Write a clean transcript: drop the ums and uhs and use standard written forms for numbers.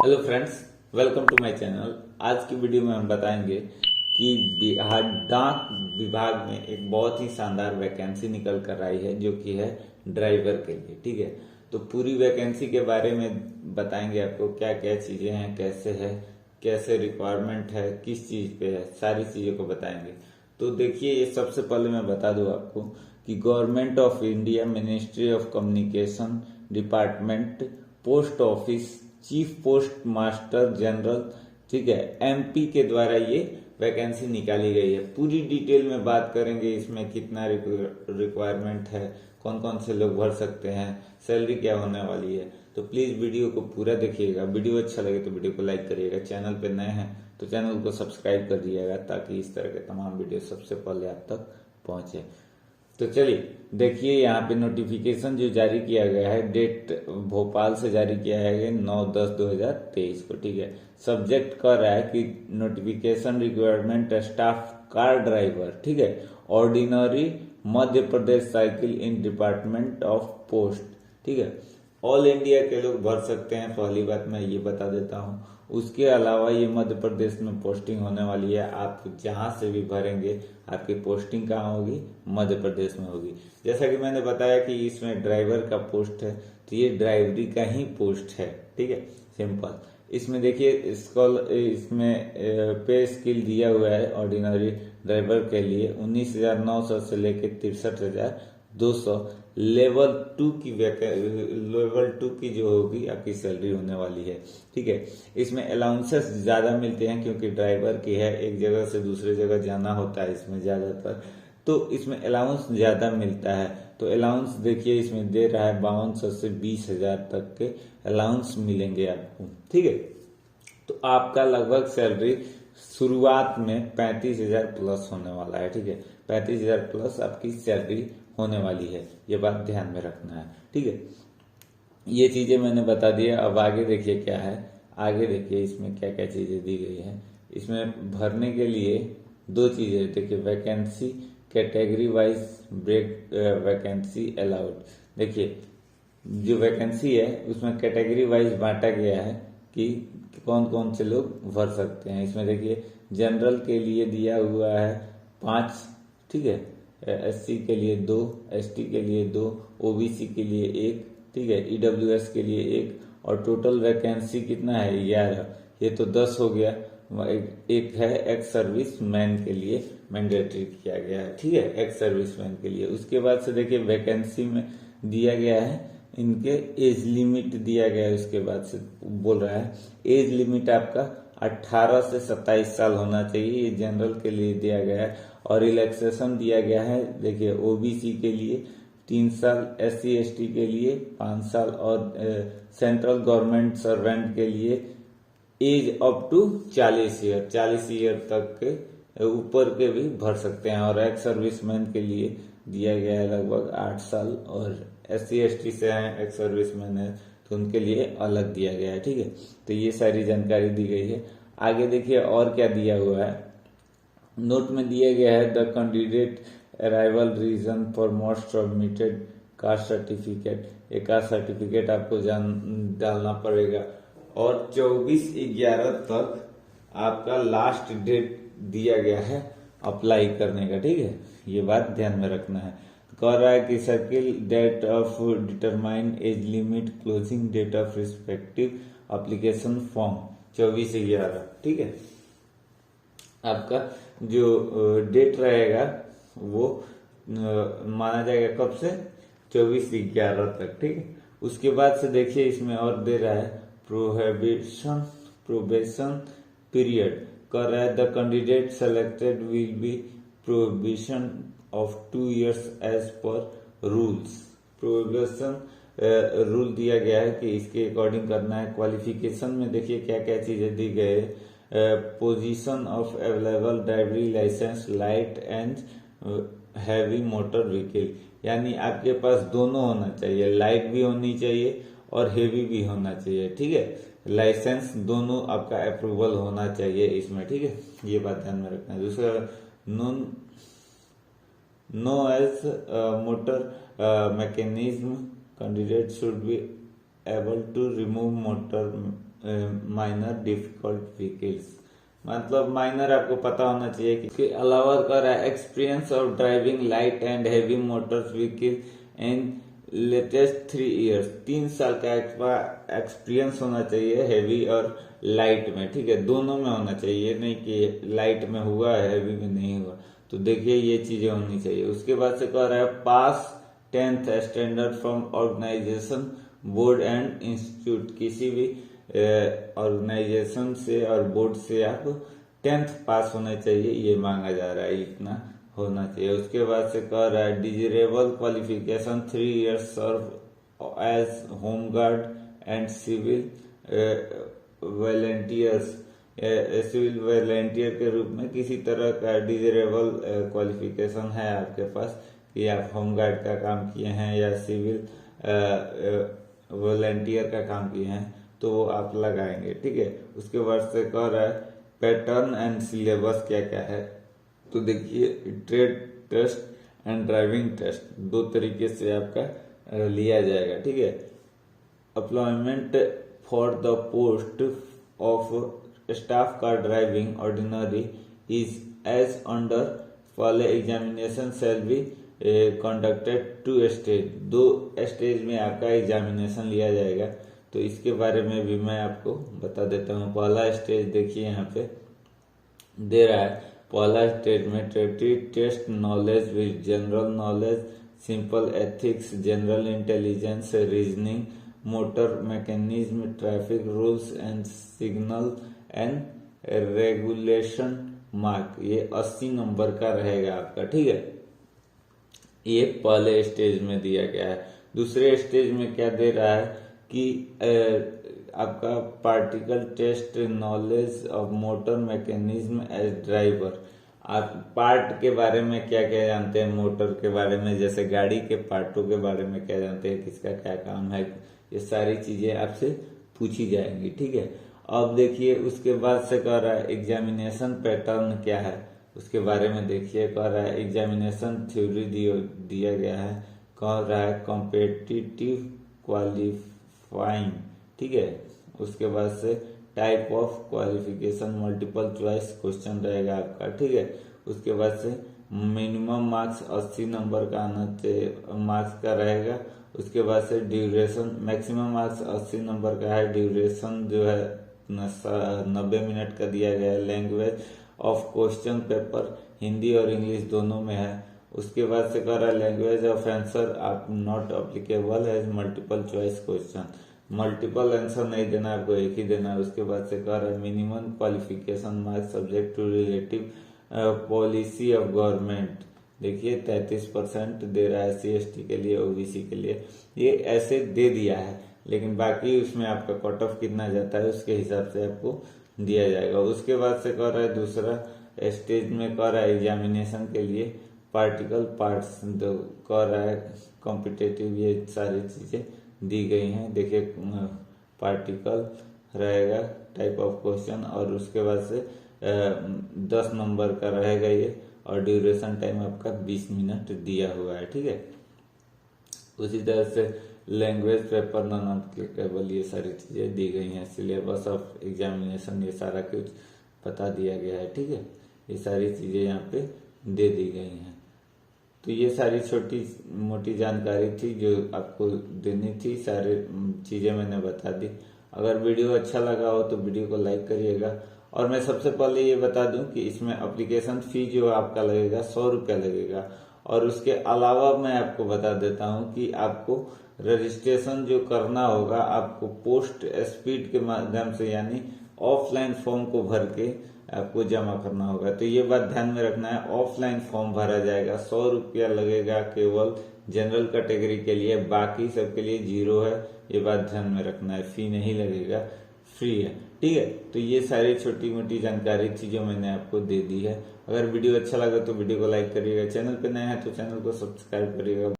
Hello friends, welcome to my channel. आज की video में हम बताएंगे कि बिहार डाक विभाग में एक बहुत ही शानदार वैकेंसी निकल कर आई है जो कि है ड्राइवर के लिए। ठीक है, तो पूरी वैकेंसी के बारे में बताएंगे आपको, क्या क्या चीजें हैं, कैसे है, कैसे रिक्वायरमेंट है, किस चीज पे है, सारी चीजों को बताएंगे। तो देखिए, ये सबसे पहले मैं बता दूं आपको कि government of India, ministry of communication department, post office, chief post master general, ठीक है, एमपी के द्वारा ये वैकेंसी निकाली गई है। पूरी डिटेल में बात करेंगे, इसमें कितना रिक्वायरमेंट है, कौन कौन से लोग भर सकते हैं, सैलरी क्या होने वाली है। तो प्लीज वीडियो को पूरा देखिएगा। वीडियो अच्छा लगे तो वीडियो को लाइक करिएगा। चैनल पे नए हैं तो चैनल को सब्सक्राइब कर दिएगा ताकि इस तरह के तमाम वीडियो सबसे पहले आप तक पहुंचे। तो चलिए देखिए, यहाँ पे नोटिफिकेशन जो जारी किया गया है, डेट भोपाल से जारी किया है 9/10/2023 को। ठीक है, सब्जेक्ट कर रहा है कि notification requirement staff car driver, ठीक है, ordinary Madhya Pradesh cycle in department of post. ठीक है, ऑल इंडिया के लोग भर सकते हैं, पहली बात मैं ये बता देता हूँ। उसके अलावा ये मध्य प्रदेश में पोस्टिंग होने वाली है। आप जहां से भी भरेंगे आपकी पोस्टिंग कहाँ होगी? मध्य प्रदेश में होगी। जैसा कि मैंने बताया कि इसमें ड्राइवर का पोस्ट है, तो ये ड्राइवरी का ही पोस्ट है। ठीक है, सिंपल। इसमें देखिए, इसमें पे स्किल दिया हुआ है ऑर्डिनरी ड्राइवर के लिए 19,900 से लेकर 63,200। लेवल टू की जो होगी आपकी सैलरी होने वाली है। ठीक है, इसमें अलाउंसेस ज्यादा मिलते हैं क्योंकि ड्राइवर की है, एक जगह से दूसरे जगह जाना होता है इसमें ज्यादातर, तो इसमें अलाउंस ज्यादा मिलता है। तो अलाउंस देखिए, इसमें दे रहा है 5200 से 20,000 तक के अलाउंस मिलेंगे आपको। ठीक है, तो आपका लगभग सैलरी शुरुआत में 35,000 प्लस होने वाला है। ठीक है, 35,000 प्लस आपकी सैलरी होने वाली है, ये बात ध्यान में रखना है। ठीक है, ये चीजें मैंने बता दिया। अब आगे देखिए क्या है। आगे देखिए इसमें क्या क्या चीजें दी गई है। इसमें भरने के लिए दो चीजें देखिए, vacancy category wise break vacancy allowed. देखिए, जो वैकेंसी है उसमें कैटेगरी वाइज बांटा गया है कि कौन कौन से लोग भर सकते हैं। इसमें देखिए, जनरल के लिए दिया हुआ है 5, ठीक है, एससी के लिए 2, एसटी के लिए 2, ओबीसी के लिए 1, ठीक है, ईडब्ल्यूएस के लिए 1, और टोटल वैकेंसी कितना है? 11। ये तो 10 हो गया। एक है एक्स सर्विस मैन के लिए मैंडेटरी किया गया है। ठीक है, एक्स सर्विस मैन के लिए। उसके बाद से देखिए, वैकेंसी में दिया गया है इनके एज लिमिट दिया गया है। उसके बाद से बोल रहा है एज लिमिट आपका 18 से 27 साल होना चाहिए, ये जनरल के लिए दिया गया है। और रिलैक्सेशन दिया गया है, देखिए, ओबीसी के लिए 3 साल, एससी एसटी के लिए 5 साल, और सेंट्रल गवर्नमेंट सर्वेंट के लिए age up to 40 year, 40 year तक के ऊपर के भी भर सकते हैं। और एक्स सर्विसमैन के लिए दिया गया है लगभग 8 साल, और एससी एसटी से हैं, एक्स सर्विसमैन है तो उनके लिए अलग दिया गया है। ठीक है, तो ये सारी जानकारी दी गई है। आगे देखिए और क्या दिया हुआ है। नोट में दिया गया है the candidate arrival reason for most submitted caste certificate. एक कास्ट सर्टिफिकेट आपको डालना पड़ेगा, और 24/11 तक आपका लास्ट डेट दिया गया है अप्लाई करने का। ठीक है, ये बात ध्यान में रखना है। कह रहा है कि circle date of determine age limit, closing date of respective application form 24/11। ठीक है, आपका जो डेट रहेगा वो माना जाएगा कब से? 24/11 तक। ठीक है, उसके बाद से देखिए इसमें और दे रहा है प्रोबेशन पीरियड। कर रहा है the candidate selected will be probation of 2 years as per rules. Probation rule दिया गया है कि इसके अकॉर्डिंग करना है। क्वालिफिकेशन में देखिए क्या क्या चीजें दी गई है। Position of available driving licence, light and heavy motor vehicle, यानी आपके पास दोनों होना चाहिए, लाइट भी होनी चाहिए और हेवी भी होना चाहिए। ठीक है, लाइसेंस दोनों आपका अप्रूवल होना चाहिए इसमें। ठीक है, ये बात ध्यान में रखना है। दूसरा, no age motor mechanism candidate should be able to remove motor minor difficult vehicles, मतलब माइनर आपको पता होना चाहिए। इसके अलावा कर रहा है experience of driving light and heavy motors vehicle in latest 3 years, 3 साल का एक्सपीरियंस होना चाहिए हैवी और लाइट में, ठीक है, दोनों में होना चाहिए, नहीं कि लाइट में हुआ है हैवी में नहीं हुआ। तो देखिए ये चीजें होनी चाहिए। उसके बाद से कह रहा है pass 10th standard from organization board and institute, किसी भी ऑर्गेनाइजेशन से और बोर्ड से आप 10th पास होना चाहिए, ये मांगा जा रहा है, इतना होना चाहिए। उसके बाद से कह रहा है desirable qualification 3 years serve as home guard and civil volunteers, civil volunteer के रूप में किसी तरह का डिजरेबल क्वालिफिकेशन है आपके पास कि आप होम गार्ड का काम किए हैं या सिविल वॉलेंटियर का काम किए हैं, तो वो आप लगाएंगे, ठीक है। उसके बाद से कह रहा है पैटर्न एंड सिलेबस क्या क्या है, तो देखिए trade test and driving test 2 तरीके से आपका लिया जाएगा, ठीक है। Employment for the post of staff car driving ordinary is as under पहले examination shall be conducted 2 stage, 2 stage में आपका एग्जामिनेशन लिया जाएगा। तो इसके बारे में भी मैं आपको बता देता हूँ। पहला स्टेज देखिए यहाँ पे दे रहा है, पहला स्टेज में test knowledge with general knowledge, simple ethics, general intelligence, reasoning, motor mechanism, traffic rules and signal and regulation mark, ये 80 नंबर का रहेगा आपका, ठीक है। ये पहले स्टेज में दिया गया है। दूसरे स्टेज में क्या दे रहा है कि आपका particle test knowledge of motor mechanism as driver, आप पार्ट के बारे में क्या क्या जानते हैं, मोटर के बारे में, जैसे गाड़ी के पार्टों के बारे में क्या जानते हैं, किसका क्या काम है, ये सारी चीजें आपसे पूछी जाएंगी, ठीक है। अब देखिए उसके बाद से कह रहा है एग्जामिनेशन पैटर्न क्या है, उसके बारे में देखिए। कह रहा है एग्जामिनेशन थ्योरी दिया गया है, कह रहा है कॉम्पिटिटिव क्वालिफाइंग, ठीक है। उसके बाद से type of qualification multiple choice question रहेगा आपका, ठीक है। उसके बाद से मिनिमम मार्क्स 80 नंबर का आना चाहिए, मार्क्स का रहेगा। उसके बाद से ड्यूरेशन, मैक्सिमम मार्क्स 80 नंबर का है, ड्यूरेशन जो है 90 मिनट का दिया गया है। Language of question paper Hindi और इंग्लिश दोनों में है। उसके बाद से कह रहा है लैंग्वेज ऑफ आंसर आप नॉट अप्लीकेबल है multiple choice question, multiple answer नहीं देना, आपको एक ही देना है। उसके बाद से कह रहा है minimum qualification marks subject to relative policy of government, देखिए 33% दे रहा है SC/ST के लिए, OBC के लिए, ये ऐसे दे दिया है। लेकिन बाकी उसमें आपका कट ऑफ कितना जाता है उसके हिसाब से आपको दिया जाएगा। उसके बाद से कह रहा है दूसरा स्टेज में कह रहा है एग्जामिनेशन के लिए पार्टिकल पार्ट्स कह रहा है कॉम्पिटेटिव, ये सारी चीजें दी गई हैं। देखिए पार्टिकल रहेगा, टाइप ऑफ क्वेश्चन, और उसके बाद से 10 नंबर का रहेगा ये, और ड्यूरेशन टाइम आपका 20 मिनट दिया हुआ है, ठीक है। उसी तरह से लैंग्वेज पेपर नॉन अप्लीकेबल, ये सारी चीजें दी गई हैं। सिलेबस ऑफ एग्जामिनेशन ये सारा कुछ बता दिया गया है, ठीक है। ये सारी चीजें यहाँ पे दे दी गई हैं। तो ये सारी छोटी मोटी जानकारी थी जो आपको देनी थी, सारी चीजें मैंने बता दी। अगर वीडियो अच्छा लगा हो तो वीडियो को लाइक करिएगा। और मैं सबसे पहले ये बता दूं कि इसमें एप्लीकेशन फी जो आपका लगेगा 100 रुपया लगेगा। और उसके अलावा मैं आपको बता देता हूं कि आपको रजिस्ट्रेशन जो करना होगा, आपको पोस्ट स्पीड के माध्यम से, यानी ऑफलाइन फॉर्म को भर के आपको जमा करना होगा। तो ये बात ध्यान में रखना है, ऑफलाइन फॉर्म भरा जाएगा, 100 रुपया लगेगा केवल जनरल कैटेगरी के लिए, बाकी सबके लिए 0 है, ये बात ध्यान में रखना है। फी नहीं लगेगा, फ्री है, ठीक है। तो ये सारी छोटी मोटी जानकारी थी जो मैंने आपको दे दी है। अगर वीडियो अच्छा लगा तो वीडियो को लाइक करिएगा, चैनल पे नए हैं तो चैनल को सब्सक्राइब करिएगा,